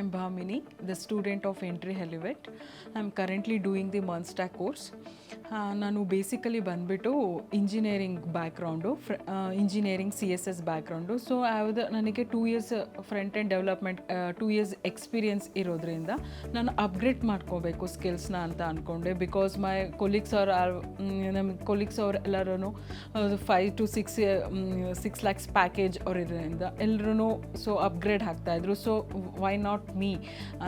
I'm Bhamini, the student of Entry Helivate. I'm currently doing the Munstack course. ನಾನು basically ಬಂದುಬಿಟ್ಟು engineering background engineering CSS background. So ನನಗೆ 2 years front end development 2 years experience ಇರೋದ್ರಿಂದ ನಾನು upgrade ಮಾಡ್ಕೋಬೇಕು ಸ್ಕಿಲ್ಸ್ನ ಅಂತ ಅಂದ್ಕೊಂಡೆ. ಬಿಕಾಸ್ ಮೈ ಕೊಲೀಗ್ಸ್ ನಮ್ಮ ಕೊಲೀಗ್ಸ್ ಅವ್ರು ಎಲ್ಲರೂ 5 to 6 lakhs ಪ್ಯಾಕೇಜ್ ಅವರಿದ್ರಿಂದ ಎಲ್ಲರೂ ಸೊ ಅಪ್ಗ್ರೇಡ್ ಆಗ್ತಾಯಿದ್ರು. ಸೊ ವೈ ನಾಟ್ ಮೀ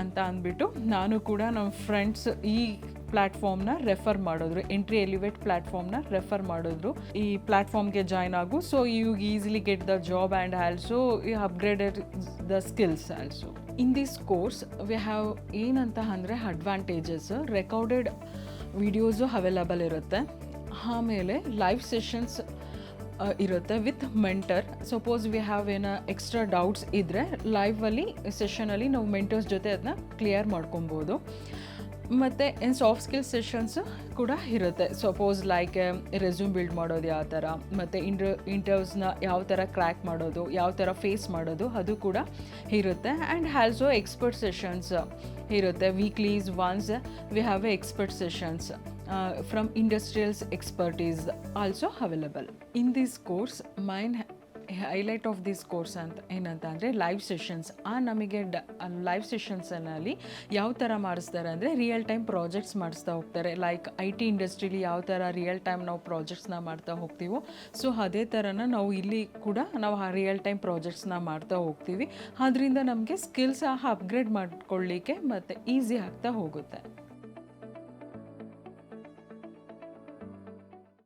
ಅಂತ ಅಂದ್ಬಿಟ್ಟು ನಾನು ಕೂಡ ನಮ್ಮ ಫ್ರೆಂಡ್ಸ್ ಈ ಪ್ಲ್ಯಾಟ್ಫಾರ್ಮ್ನ ರೆಫರ್ ಮಾಡಿದ್ರು, ಎಂಟ್ರಿ ಎಲಿವೇಟ್ ಪ್ಲ್ಯಾಟ್ಫಾರ್ಮ್ನ ರೆಫರ್ ಮಾಡಿದ್ರು. ಈ ಪ್ಲ್ಯಾಟ್ಫಾರ್ಮ್ಗೆ ಜಾಯ್ನ್ ಆಗು, so you easily get the job and also you upgraded the skills also. In this course we have ಏನಂತ ಅಂದರೆ ಅಡ್ವಾಂಟೇಜಸ್, ರೆಕಾರ್ಡೆಡ್ ವಿಡಿಯೋಸು ಅವೈಲಬಲ್ ಇರುತ್ತೆ. ಆಮೇಲೆ ಲೈವ್ ಸೆಷನ್ಸ್ ಇರುತ್ತೆ with mentor. Suppose we have ಏನೋ ಎಕ್ಸ್ಟ್ರಾ ಡೌಟ್ಸ್ ಇದ್ದರೆ ಲೈವಲ್ಲಿ ಸೆಷನಲ್ಲಿ ನಾವು mentors ಜೊತೆ ಅದನ್ನ ಕ್ಲಿಯರ್ ಮಾಡ್ಕೊಬೋದು. ಮತ್ತು ಏನು ಸಾಫ್ಟ್ ಸ್ಕಿಲ್ಸ್ ಸೆಷನ್ಸ್ ಕೂಡ ಇರುತ್ತೆ. ಸಪೋಸ್ ಲೈಕ್ ರೆಸ್ಯೂಮ್ ಬಿಲ್ಡ್ ಮಾಡೋದು ಯಾವ ಥರ, ಮತ್ತು ಇಂಟರ್ವ್ಯೂಸ್ನ ಯಾವ ಥರ ಕ್ರ್ಯಾಕ್ ಮಾಡೋದು, ಯಾವ ಥರ ಫೇಸ್ ಮಾಡೋದು, ಅದು ಕೂಡ ಇರುತ್ತೆ. ಆ್ಯಂಡ್ ಆಲ್ಸೋ ಎಕ್ಸ್ಪರ್ಟ್ ಸೆಷನ್ಸ್ ಇರುತ್ತೆ. Weeklies once we have a expert sessions from industrials expertise also available. In this course main highlight of this course ಅಂತ ಏನಂತ ಅಂದರೆ ಲೈವ್ ಸೆಷನ್ಸ್. ನಮಗೆ ಲೈವ್ ಸೆಷನ್ಸಲ್ಲಿ ಯಾವ ಥರ ಮಾಡಿಸ್ತಾರೆ ಅಂದರೆ ರಿಯಲ್ ಟೈಮ್ ಪ್ರಾಜೆಕ್ಟ್ಸ್ ಮಾಡಿಸ್ತಾ ಹೋಗ್ತಾರೆ. ಲೈಕ್ IT ಇಂಡಸ್ಟ್ರೀಲಿ ಯಾವ ಥರ ರಿಯಲ್ ಟೈಮ್ ನಾವು ಪ್ರಾಜೆಕ್ಟ್ಸ್ನ ಮಾಡ್ತಾ ಹೋಗ್ತೀವೋ, ಸೊ ಅದೇ ಥರನ ನಾವು ಇಲ್ಲಿ ಕೂಡ ನಾವು ಆ ರಿಯಲ್ ಟೈಮ್ ಪ್ರಾಜೆಕ್ಟ್ಸ್ನ ಮಾಡ್ತಾ ಹೋಗ್ತೀವಿ. ಅದರಿಂದ ನಮಗೆ ಸ್ಕಿಲ್ಸ್ ಅಪ್ಗ್ರೇಡ್ ಮಾಡ್ಕೊಳ್ಳಿಕ್ಕೆ ಮತ್ತು ಈಸಿ ಆಗ್ತಾ ಹೋಗುತ್ತೆ.